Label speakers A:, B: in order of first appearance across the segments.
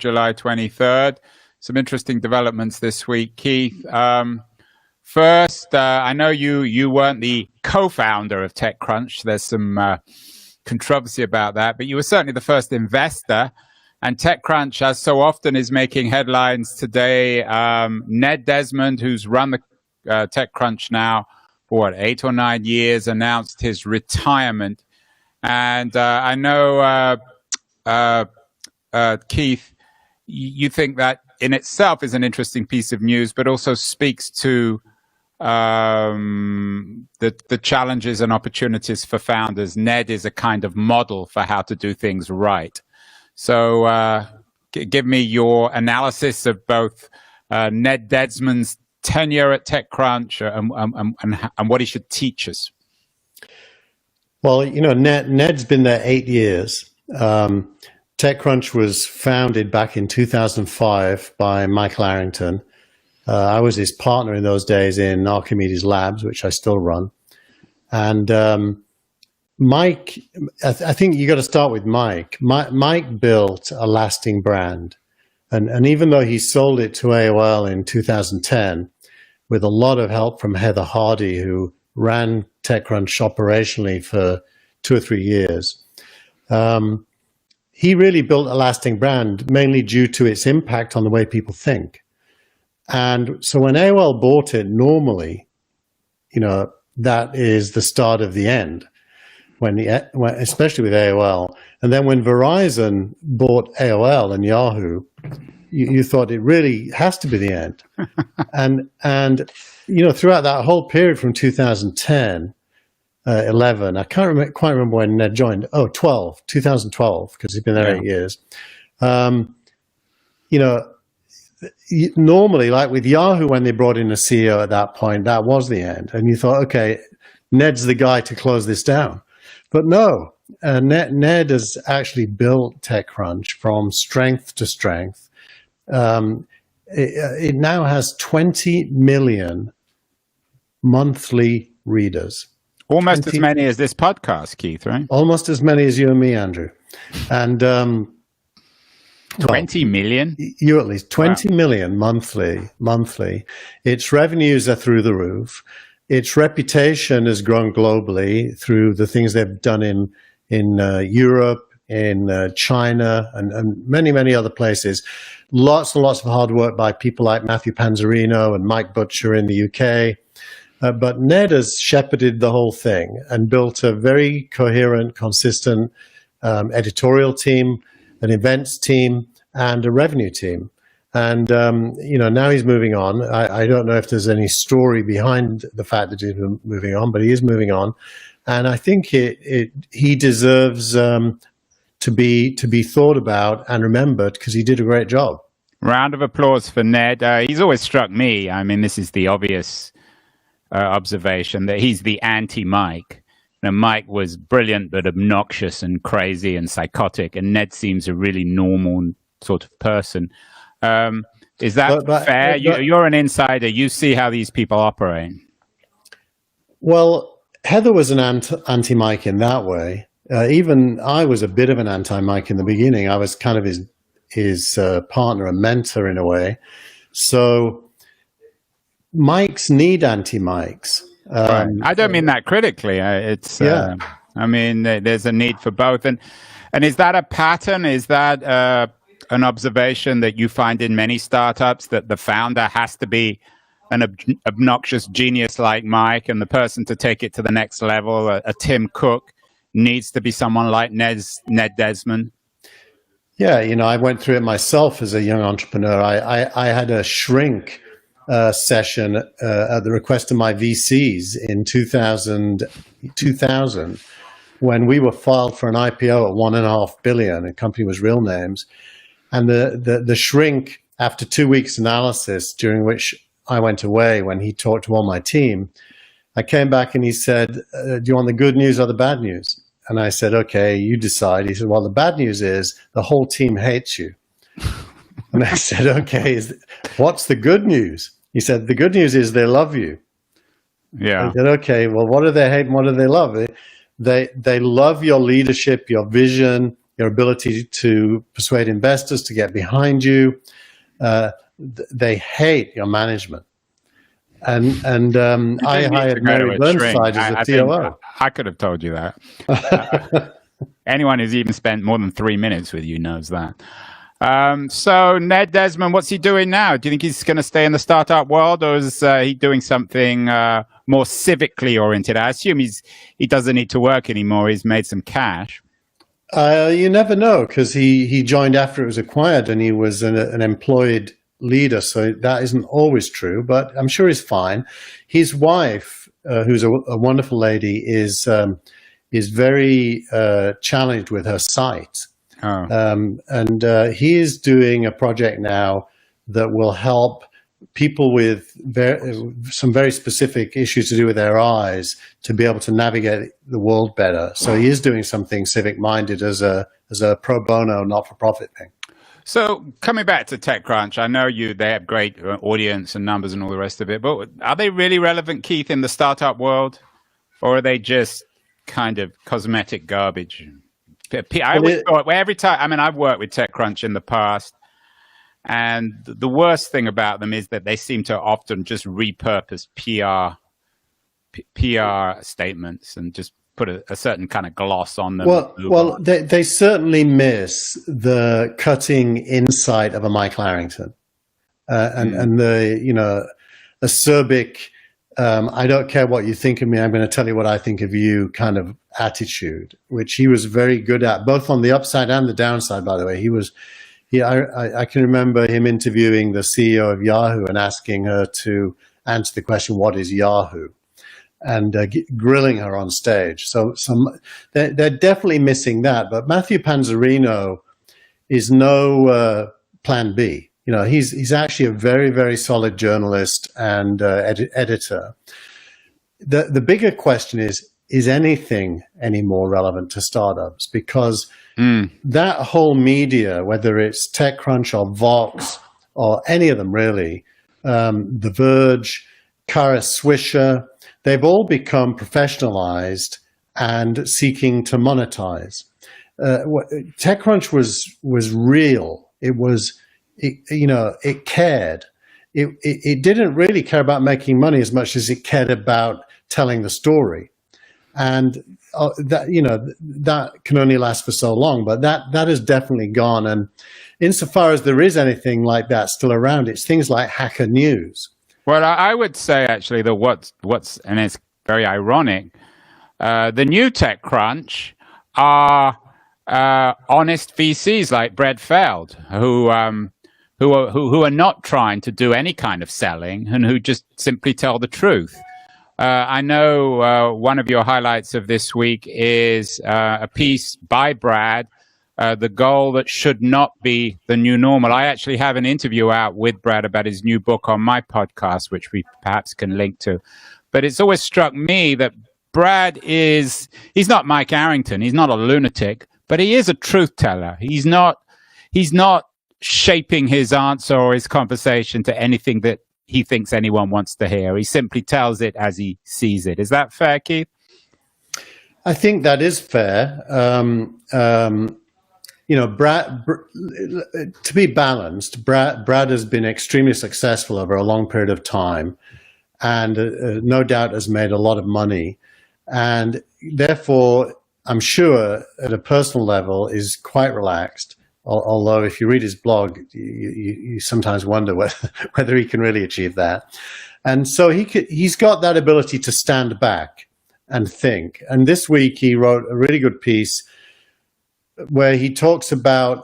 A: July 23rd. Some interesting developments this week, Keith. First, I know you weren't the co-founder of TechCrunch. There's some controversy about that, but you were certainly the first investor. And TechCrunch, as so often, is making headlines today. Ned Desmond, who's run the TechCrunch now for 8 or 9 years, announced his retirement. And I know, Keith, you think that in itself is an interesting piece of news, but also speaks to the challenges and opportunities for founders. Ned is a kind of model for how to do things right. So give me your analysis of both Ned Desmond's tenure at TechCrunch and what he should teach us.
B: Well, Ned's been there 8 years. TechCrunch was founded back in 2005 by Michael Arrington. I was his partner in those days in Archimedes Labs, which I still run. And Mike, I think you got to start with Mike. Mike built a lasting brand. And even though he sold it to AOL in 2010, with a lot of help from Heather Hardy, who ran TechCrunch operationally for 2 or 3 years, he really built a lasting brand, mainly due to its impact on the way people think. And so when AOL bought it, normally, that is the start of the end, especially with AOL. And then when Verizon bought AOL and Yahoo, you thought it really has to be the end. and throughout that whole period from 2010, 11, I can't quite remember when Ned joined. 2012, because he's been there 8 years. Normally, like with Yahoo, when they brought in a CEO at that point, that was the end. And you thought, okay, Ned's the guy to close this down. But no, Ned has actually built TechCrunch from strength to strength. It now has 20 million monthly readers.
A: Almost as many as this podcast, Keith, right?
B: Almost as many as you and me, Andrew. And
A: 20 million?
B: You at least 20 million monthly. Its revenues are through the roof. Its reputation has grown globally through the things they've done in Europe, in China, and many, many other places. Lots and lots of hard work by people like Matthew Panzarino and Mike Butcher in the UK. But Ned has shepherded the whole thing and built a very coherent, consistent editorial team, an events team, and a revenue team. And, now he's moving on. I don't know if there's any story behind the fact that he's moving on, but he is moving on. And I think he deserves to be thought about and remembered because he did a great job.
A: Round of applause for Ned. He's always struck me. I mean, this is the obvious observation that he's the anti-Mike. Mike was brilliant, but obnoxious and crazy and psychotic, and Ned seems a really normal sort of person. Is that fair? You're an insider. You see how these people operate.
B: Well, Heather was an anti-Mike in that way. Even I was a bit of an anti-Mike in the beginning. I was kind of his partner and mentor in a way. So Mikes need anti-Mikes.
A: Right. I don't mean that critically. I mean, there's a need for both. And is that a pattern? Is that an observation that you find in many startups, that the founder has to be an obnoxious genius like Mike, and the person to take it to the next level, a Tim Cook, needs to be someone like Ned Desmond?
B: Yeah, I went through it myself as a young entrepreneur. I had a shrink session at the request of my VCs in 2000 when we were filed for an IPO at $1.5 billion. The company was Real Names. And the shrink, after 2 weeks analysis, during which I went away when he talked to all my team, I came back and he said, do you want the good news or the bad news? And I said, okay, you decide. He said, well, the bad news is the whole team hates you. And I said, okay, what's the good news? He said, the good news is they love you.
A: Yeah.
B: I said, okay, well, what do they hate and what do they love? They love your leadership, your vision, your ability to persuade investors to get behind you. They hate your management. And I hired Mary Burnside as the COO.
A: I could have told you that. Anyone who's even spent more than 3 minutes with you knows that. So Ned Desmond, what's he doing now? Do you think he's going to stay in the startup world, or is he doing something more civically oriented? I assume he doesn't need to work anymore. He's made some cash.
B: You never know, because he joined after it was acquired, and he was an employed leader. So that isn't always true, but I'm sure he's fine. His wife, who's a wonderful lady, is very challenged with her sight. Oh. And he is doing a project now that will help people with some very specific issues to do with their eyes to be able to navigate the world better. So he is doing something civic-minded as a pro bono, not-for-profit thing.
A: So coming back to TechCrunch, I know they have great audience and numbers and all the rest of it, but are they really relevant, Keith, in the startup world? Or are they just kind of cosmetic garbage? I always thought, every time, I mean, I've worked with TechCrunch in the past, and the worst thing about them is that they seem to often just repurpose PR statements and just put a certain kind of gloss on them.
B: Well, they certainly miss the cutting insight of a Michael Arrington, and the acerbic, I don't care what you think of me, I'm going to tell you what I think of you kind of attitude, which he was very good at, both on the upside and the downside, by the way. I can remember him interviewing the CEO of Yahoo and asking her to answer the question, what is Yahoo? And grilling her on stage. So they're definitely missing that. But Matthew Panzarino is no plan B. He's actually a very, very solid journalist and editor. The bigger question is anything any more relevant to startups? Because that whole media, whether it's TechCrunch or Vox or any of them really, The Verge, Kara Swisher, they've all become professionalized and seeking to monetize. TechCrunch was real. It cared. It didn't really care about making money as much as it cared about telling the story. And that can only last for so long, but that has definitely gone. And insofar as there is anything like that still around, it's things like Hacker News.
A: Well, I would say actually that what's and it's very ironic. The new TechCrunch are honest VCs like Brett Feld, who are not trying to do any kind of selling and who just simply tell the truth. I know one of your highlights of this week is a piece by Brad, the goal that should not be the new normal. I actually have an interview out with Brad about his new book on my podcast, which we perhaps can link to. But it's always struck me that Brad he's not Mike Arrington. He's not a lunatic, but he is a truth teller. He's not shaping his answer or his conversation to anything that he thinks anyone wants to hear. He simply tells it as he sees it. Is that fair, Keith?
B: I think that is fair. Brad, to be balanced, Brad has been extremely successful over a long period of time, and no doubt has made a lot of money. And therefore, I'm sure at a personal level is quite relaxed. Although if you read his blog, you sometimes wonder whether he can really achieve that. And so he's got that ability to stand back and think. And this week he wrote a really good piece where he talks about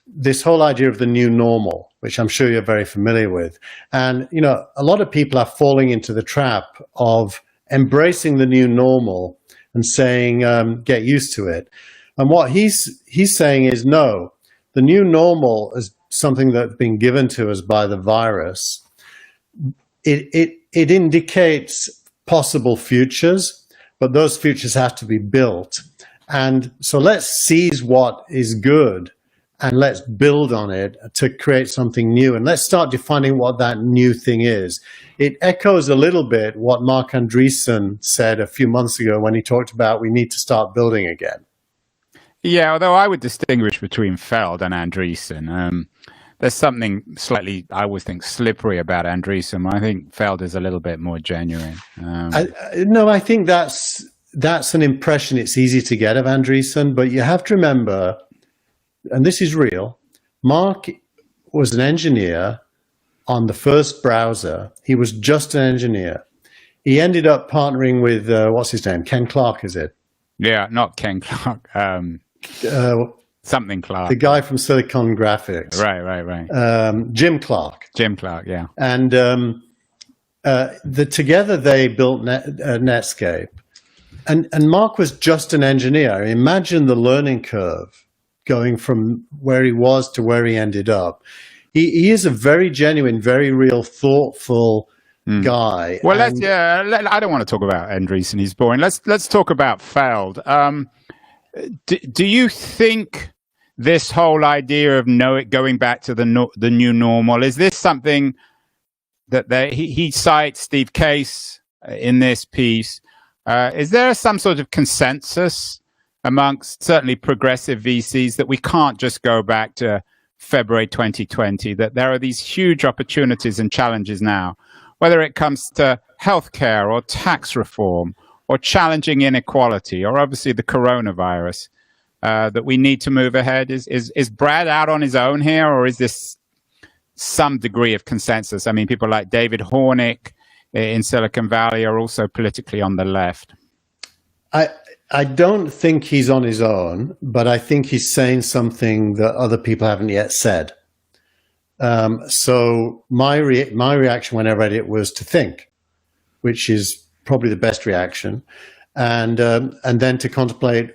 B: this whole idea of the new normal, which I'm sure you're very familiar with. And, a lot of people are falling into the trap of embracing the new normal and saying, get used to it. And what he's saying is, no, the new normal is something that's been given to us by the virus. It indicates possible futures, but those futures have to be built. And so let's seize what is good and let's build on it to create something new. And let's start defining what that new thing is. It echoes a little bit what Mark Andreessen said a few months ago when he talked about we need to start building again.
A: Yeah, although I would distinguish between Feld and Andreessen. There's something slightly, I always think, slippery about Andreessen. I think Feld is a little bit more genuine.
B: No, I think that's an impression it's easy to get of Andreessen, but you have to remember, and this is real, Mark was an engineer on the first browser. He was just an engineer. He ended up partnering with, what's his name? Ken Clark, is it?
A: Yeah, not Ken Clark. Something Clark.
B: The guy from Silicon Graphics.
A: Right.
B: Jim Clark.
A: Jim Clark, yeah.
B: And together they built Netscape. And Mark was just an engineer. Imagine the learning curve going from where he was to where he ended up. He is a very genuine, very real, thoughtful guy.
A: Well, I don't want to talk about Andreessen. He's boring. Let's talk about Feld. Do you think this whole idea of going back to the new normal, is this something that he cites Steve Case in this piece? Is there some sort of consensus amongst certainly progressive VCs that we can't just go back to February 2020, that there are these huge opportunities and challenges now, whether it comes to healthcare or tax reform or challenging inequality or obviously the coronavirus, that we need to move ahead? Is Brad out on his own here, or is this some degree of consensus? I mean, people like David Hornick in Silicon Valley are also politically on the left.
B: I don't think he's on his own, but I think he's saying something that other people haven't yet said. So my reaction when I read it was to think, which is probably the best reaction, and then to contemplate,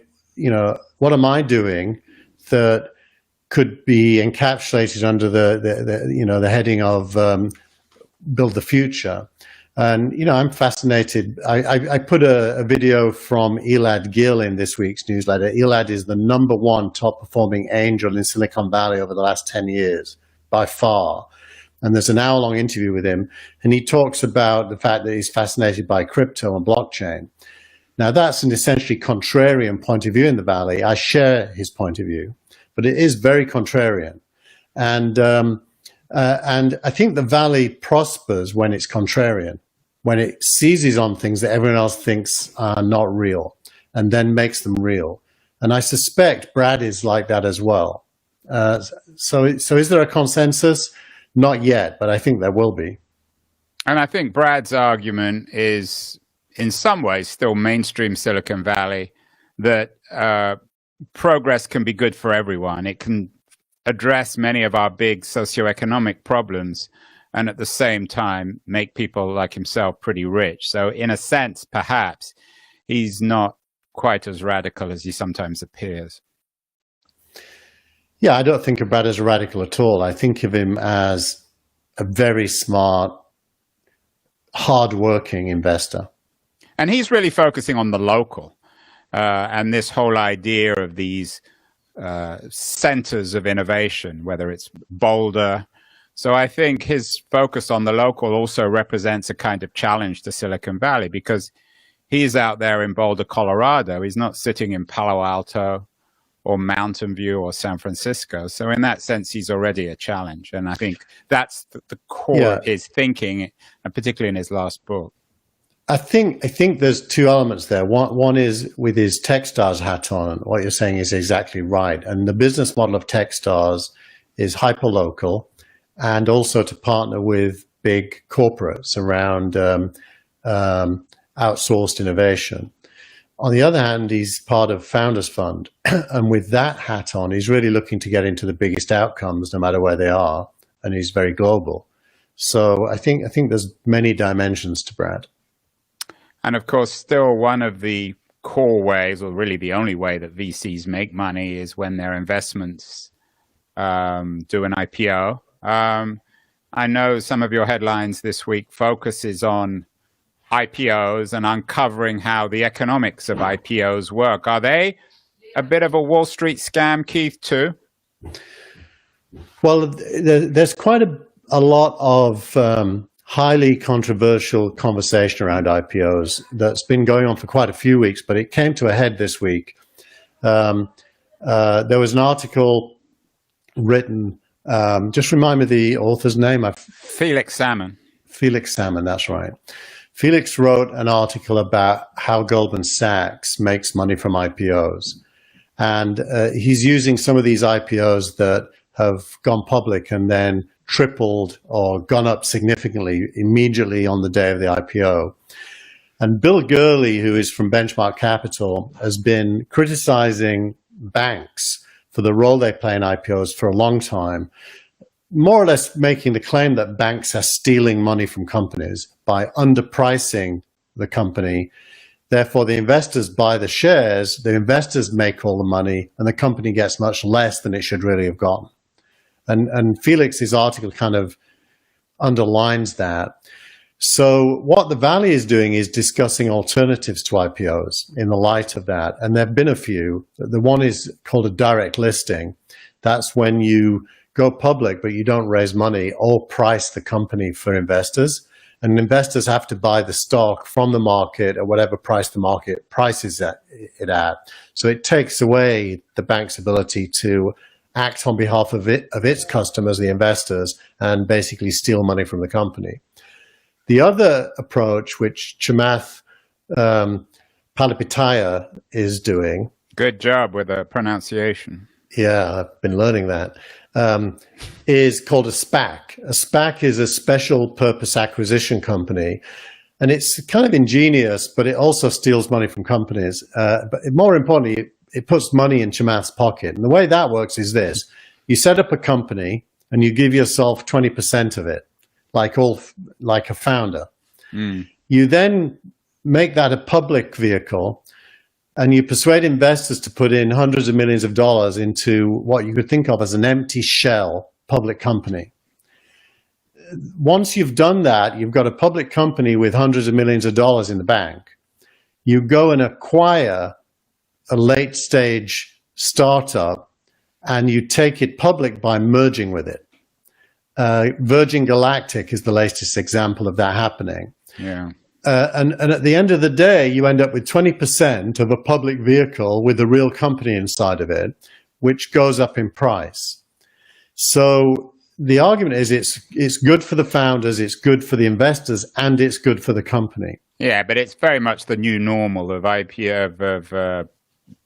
B: what am I doing that could be encapsulated under the heading of build the future. And, I'm fascinated. I put a video from Elad Gil in this week's newsletter. Elad is the #1 top performing angel in Silicon Valley over the last 10 years, by far. And there's an hour-long interview with him. And he talks about the fact that he's fascinated by crypto and blockchain. Now, that's an essentially contrarian point of view in the Valley. I share his point of view, but it is very contrarian. And I think the Valley prospers when it's contrarian, when it seizes on things that everyone else thinks are not real and then makes them real. And I suspect Brad is like that as well. So is there a consensus? Not yet, but I think there will be.
A: And I think Brad's argument is, in some ways, still mainstream Silicon Valley, that progress can be good for everyone. It can address many of our big socioeconomic problems and at the same time make people like himself pretty rich. So in a sense, perhaps, he's not quite as radical as he sometimes appears.
B: Yeah, I don't think of Brad as radical at all. I think of him as a very smart, hard-working investor.
A: And he's really focusing on the local and this whole idea of these centers of innovation, whether it's Boulder. So I think his focus on the local also represents a kind of challenge to Silicon Valley, because he's out there in Boulder, Colorado. He's not sitting in Palo Alto or Mountain View or San Francisco. So in that sense, he's already a challenge. And I think that's the core of his thinking, and particularly in his last book.
B: I think there's two elements there. One is with his Techstars hat on. What you're saying is exactly right. And the business model of Techstars is hyperlocal, and also to partner with big corporates around outsourced innovation. On the other hand, he's part of Founders Fund. And with that hat on, he's really looking to get into the biggest outcomes, no matter where they are. And he's very global. So I think there's many dimensions to Brad.
A: And of course, still one of the core ways, or really the only way, that VCs make money is when their investments do an IPO. I know some of your headlines this week focuses on IPOs and uncovering how the economics of IPOs work. Are they a bit of a Wall Street scam, Keith, too?
B: Well, there's quite a lot of highly controversial conversation around IPOs that's been going on for quite a few weeks, but it came to a head this week. There was an article written, just remind me the author's name.
A: Felix Salmon.
B: Felix Salmon, that's right. Felix wrote an article about how Goldman Sachs makes money from IPOs. And he's using some of these IPOs that have gone public and then tripled or gone up significantly immediately on the day of the IPO. And Bill Gurley, who is from Benchmark Capital, has been criticizing banks for the role they play in IPOs for a long time, more or less making the claim that banks are stealing money from companies by underpricing the company. Therefore, the investors buy the shares, the investors make all the money, and the company gets much less than it should really have gotten. And Felix's article kind of underlines that. So what the Valley is doing is discussing alternatives to IPOs in the light of that. And there have been a few. The one is called a direct listing. That's when you go public, but you don't raise money or price the company for investors. And investors have to buy the stock from the market at whatever price the market prices it at. So it takes away the bank's ability to act on behalf of its customers, the investors, and basically steal money from the company. The other approach, which Chamath Palihapitiya is doing.
A: Good job with the pronunciation.
B: Yeah, I've been learning that. Is called a SPAC. A SPAC is a special purpose acquisition company. And it's kind of ingenious, but it also steals money from companies. But more importantly, it puts money in Chamath's pocket. And the way that works is this. You set up a company and you give yourself 20% of it, like a founder. You then make that a public vehicle and you persuade investors to put in hundreds of millions of dollars into what you could think of as an empty shell public company. Once you've done that, you've got a public company with hundreds of millions of dollars in the bank. You go and acquire a late stage startup and you take it public by merging with it. Virgin Galactic is the latest example of that happening.
A: Yeah.
B: And at the end of the day, you end up with 20% of a public vehicle with a real company inside of it, which goes up in price. So the argument is it's good for the founders, it's good for the investors, and it's good for the company.
A: Yeah, but it's very much the new normal of IPO, of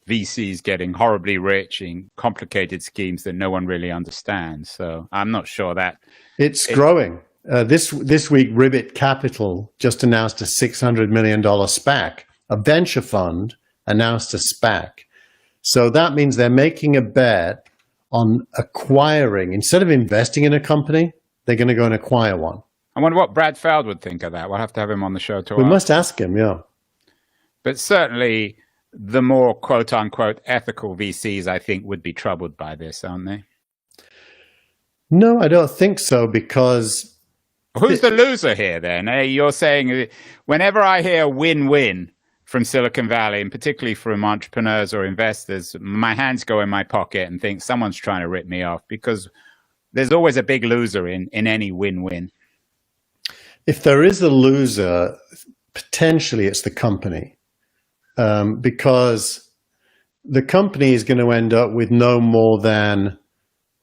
A: VCs getting horribly rich in complicated schemes that no one really understands. So I'm not sure that
B: it's growing. This week, Ribbit Capital just announced a $600 million SPAC. A venture fund announced a SPAC. So that means they're making a bet on acquiring. Instead of investing in a company, they're going to go and acquire one.
A: I wonder what Brad Feld would think of that. We'll have to have him on the show to
B: We must ask him, yeah.
A: But certainly the more quote-unquote ethical VCs, I think, would be troubled by this, aren't they?
B: No, I don't think so, because...
A: Who's the loser here, then? You're saying whenever I hear win-win from Silicon Valley, and particularly from entrepreneurs or investors, my hands go in my pocket and think someone's trying to rip me off, because there's always a big loser in any win-win.
B: If there is a loser, potentially it's the company, because the company is going to end up with no more than,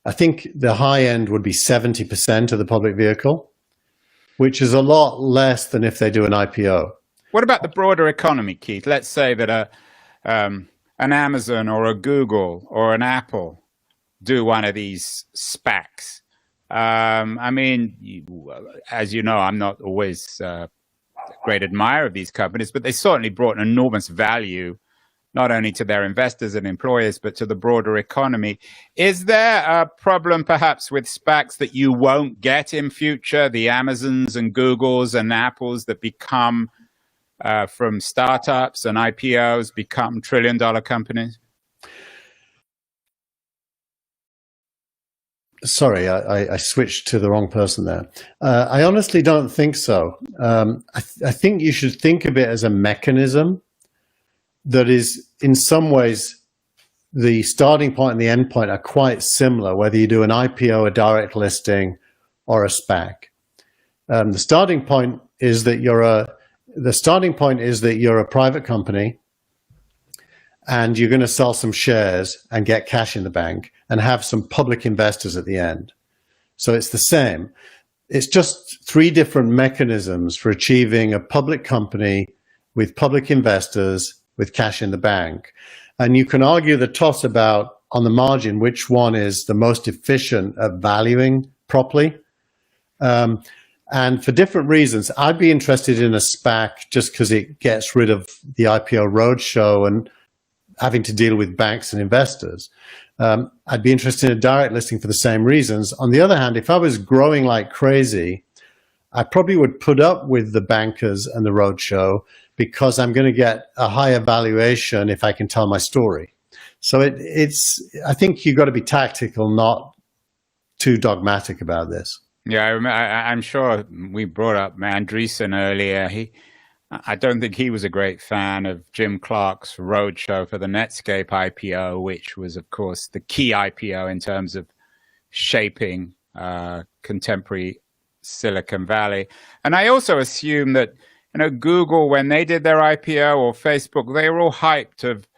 B: I think the high end would be 70% of the public vehicle, which is a lot less than if they do an IPO.
A: What about the broader economy, Keith? Let's say that an Amazon or a Google or an Apple do one of these SPACs. I mean, as you know, I'm not always a great admirer of these companies, but they certainly brought an enormous value, not only to their investors and employers, but to the broader economy. Is there a problem perhaps with SPACs that you won't get in future, the Amazons and Googles and Apples that become from startups and IPOs become trillion-dollar companies?
B: Sorry, I switched to the wrong person there. I honestly don't think so. I think you should think of it as a mechanism that is, in some ways, the starting point and the end point are quite similar, whether you do an IPO, a direct listing, or a SPAC. The starting point is that you're a private company, and you're going to sell some shares and get cash in the bank and have some public investors at the end. So it's the same. It's just three different mechanisms for achieving a public company with public investors with cash in the bank. And you can argue the toss about, on the margin, which one is the most efficient at valuing properly. And for different reasons, I'd be interested in a SPAC just because it gets rid of the IPO roadshow and having to deal with banks and investors. I'd be interested in a direct listing for the same reasons. On the other hand, if I was growing like crazy, I probably would put up with the bankers and the roadshow because I'm going to get a higher valuation if I can tell my story. So I think you've got to be tactical, not too dogmatic about this.
A: Yeah, I'm sure we brought up Andreessen earlier. I don't think he was a great fan of Jim Clark's roadshow for the Netscape IPO, which was, of course, the key IPO in terms of shaping contemporary Silicon Valley. And I also assume that, Google, when they did their IPO, or Facebook, they were all hyped of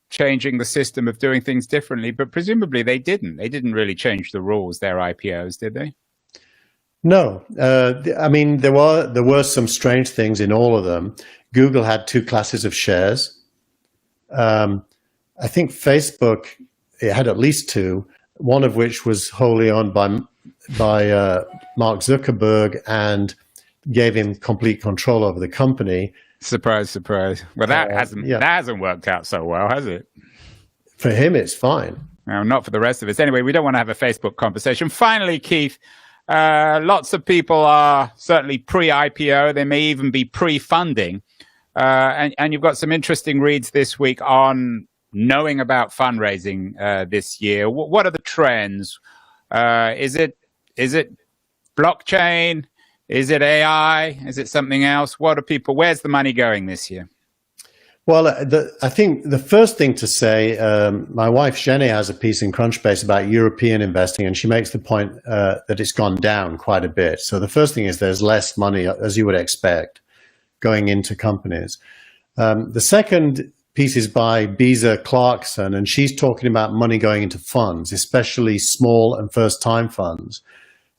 A: changing the system of doing things differently, but presumably they didn't. They didn't really change the rules, their IPOs, did they?
B: No, I mean, there were some strange things in all of them. Google had two classes of shares. I think Facebook, it had at least two, one of which was wholly owned by Mark Zuckerberg and gave him complete control over the company.
A: Surprise, surprise. Well, that hasn't worked out so well, has it?
B: For him, it's fine.
A: No, not for the rest of us. Anyway, we don't want to have a Facebook conversation. Finally, Keith, lots of people are certainly pre-IPO. They may even be pre-funding. And you've got some interesting reads this week on knowing about fundraising this year. What are the trends? Is it blockchain? Is it AI? Is it something else? Where's the money going this year?
B: Well, I think the first thing to say, my wife Jenny has a piece in Crunchbase about European investing, and she makes the point that it's gone down quite a bit. So the first thing is there's less money, as you would expect, going into companies. The second piece is by Beeza Clarkson, and she's talking about money going into funds, especially small and first-time funds.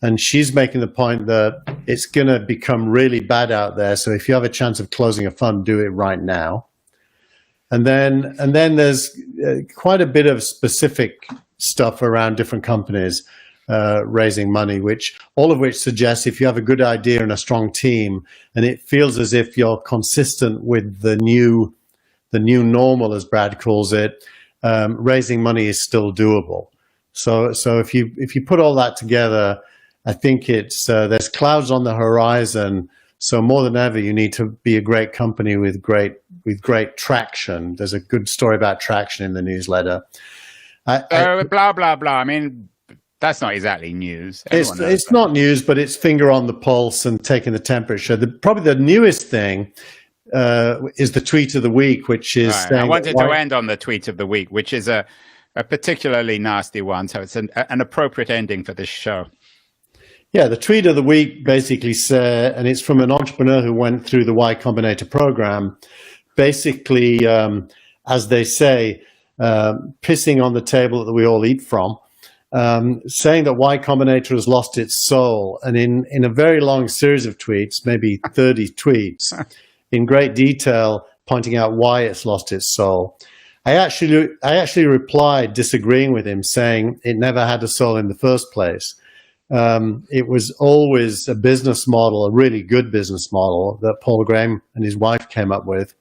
B: And she's making the point that it's going to become really bad out there. So if you have a chance of closing a fund, do it right now. And then there's quite a bit of specific stuff around different companies raising money, all of which suggests if you have a good idea and a strong team, and it feels as if you're consistent with the new normal, as Brad calls it, raising money is still doable. So if you put all that together, I think there's clouds on the horizon. So more than ever, you need to be a great company with great traction. There's a good story about traction in the newsletter.
A: Blah, blah, blah. I mean, that's not exactly news.
B: It's not news, but it's finger on the pulse and taking the temperature. Probably the newest thing is the tweet of the week, which is...
A: Right. I wanted to end on the tweet of the week, which is a particularly nasty one. So it's an appropriate ending for this show.
B: Yeah, the tweet of the week basically said, and it's from an entrepreneur who went through the Y Combinator program, basically, as they say, pissing on the table that we all eat from, saying that Y Combinator has lost its soul. And in a very long series of tweets, maybe 30 tweets, in great detail, pointing out why it's lost its soul. I actually replied disagreeing with him, saying it never had a soul in the first place. It was always a business model, a really good business model that Paul Graham and his wife came up with,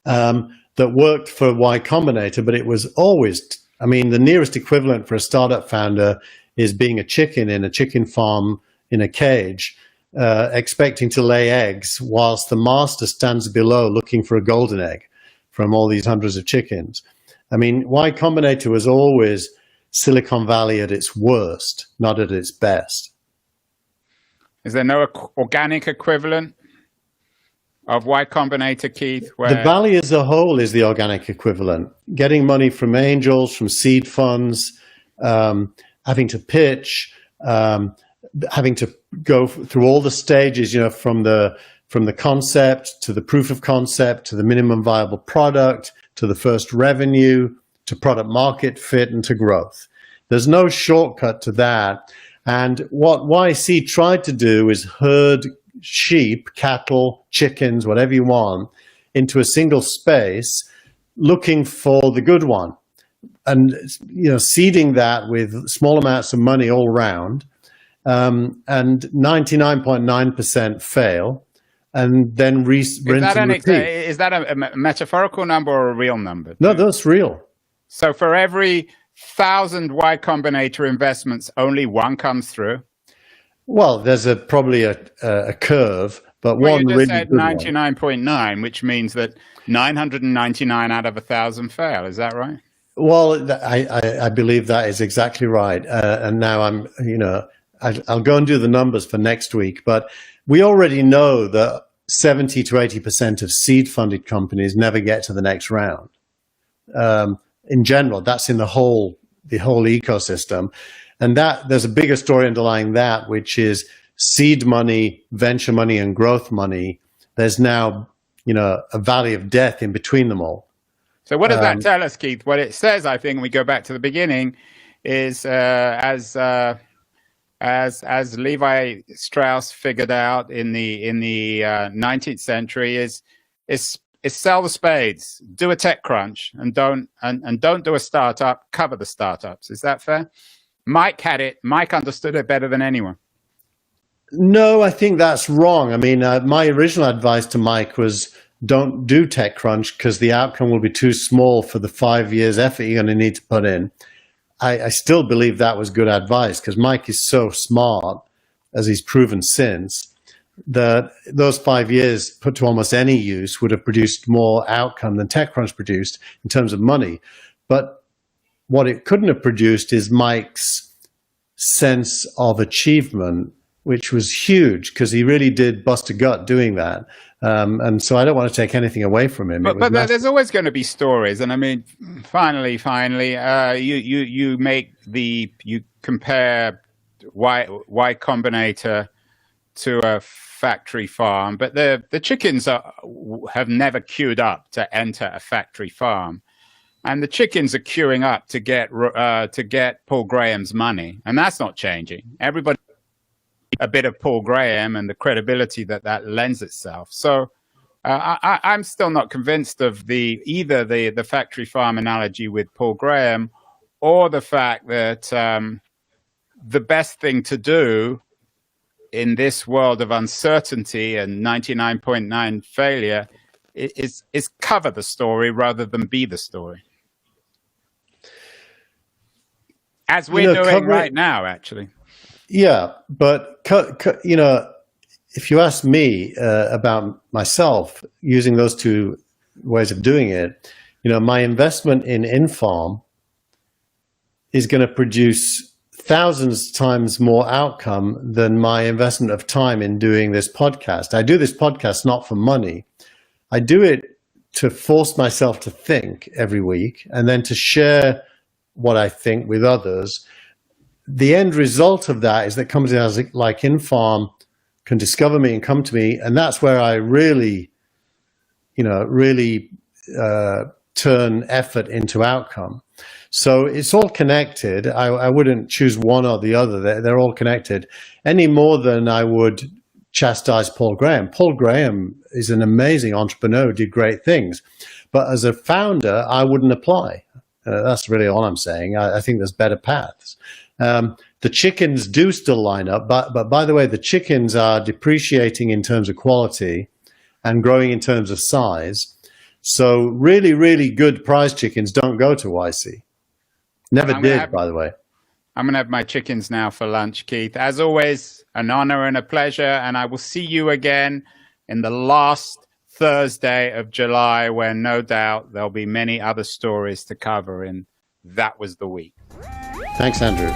B: that worked for Y Combinator, but it was always, the nearest equivalent for a startup founder is being a chicken in a chicken farm in a cage, expecting to lay eggs whilst the master stands below looking for a golden egg from all these hundreds of chickens. Y Combinator was always Silicon Valley at its worst, not at its best.
A: Is there no organic equivalent of Y Combinator, Keith?
B: The Valley as a whole is the organic equivalent. Getting money from angels, from seed funds, having to pitch, having to go through all the stages, from the concept to the proof of concept to the minimum viable product to the first revenue, to product market fit, and to growth. There's no shortcut to that. And what YC tried to do is herd sheep, cattle, chickens, whatever you want, into a single space, looking for the good one. And, seeding that with small amounts of money all around, and 99.9% fail, and then rinse and repeat.
A: Is that a metaphorical number or a real number?
B: No, that's real.
A: So for every 1,000 Y Combinator investments, only one comes through?
B: Well, there's probably a curve, but
A: well,
B: one
A: you just
B: really
A: said
B: good
A: 99.9, which means that 999 out of 1,000 fail. Is that right?
B: Well, I believe that is exactly right. And now I'll go and do the numbers for next week, but we already know that 70 to 80% of seed-funded companies never get to the next round. In general, that's in the whole ecosystem. And that there's a bigger story underlying that, which is seed money, venture money, and growth money. There's now, a valley of death in between them all.
A: So what does that tell us, Keith? What it says, I think, when we go back to the beginning, is as Levi Strauss figured out in the 19th century, is sell the spades, do a tech crunch, and don't do a startup. Cover the startups. Is that fair? Mike had it. Mike understood it better than anyone.
B: No, I think that's wrong. I mean, my original advice to Mike was don't do TechCrunch because the outcome will be too small for the 5 years effort you're going to need to put in. I still believe that was good advice because Mike is so smart, as he's proven since, that those 5 years put to almost any use would have produced more outcome than TechCrunch produced in terms of money. But what it couldn't have produced is Mike's sense of achievement, which was huge because he really did bust a gut doing that. And so I don't want to take anything away from him.
A: But there's always going to be stories. And I mean, finally, you compare Y Combinator to a factory farm, but the chickens have never queued up to enter a factory farm. And the chickens are queuing up to get Paul Graham's money. And that's not changing. Everybody a bit of Paul Graham and the credibility that lends itself. So I'm still not convinced of either the factory farm analogy with Paul Graham or the fact that the best thing to do in this world of uncertainty and 99.9 failure is cover the story rather than be the story. As we're doing right now, actually.
B: Yeah, but if you ask me about myself using those two ways of doing it, my investment in Infarm is going to produce thousands times more outcome than my investment of time in doing this podcast. I do this podcast not for money. I do it to force myself to think every week and then to share what I think with others. The end result of that is that companies like Infarm can discover me and come to me, and that's where I really turn effort into outcome. So it's all connected. I wouldn't choose one or the other. They're all connected, any more than I would chastise Paul Graham. Paul Graham is an amazing entrepreneur who did great things, but as a founder, I wouldn't apply. That's really all I'm saying. I think there's better paths. The chickens do still line up, but by the way, the chickens are depreciating in terms of quality and growing in terms of size. So really, really good prize chickens don't go to YC. Never did, by the way.
A: I'm going to have my chickens now for lunch, Keith. As always, an honor and a pleasure. And I will see you again in the last Thursday of July, where no doubt there'll be many other stories to cover in That Was the Week.
B: Thanks, Andrew.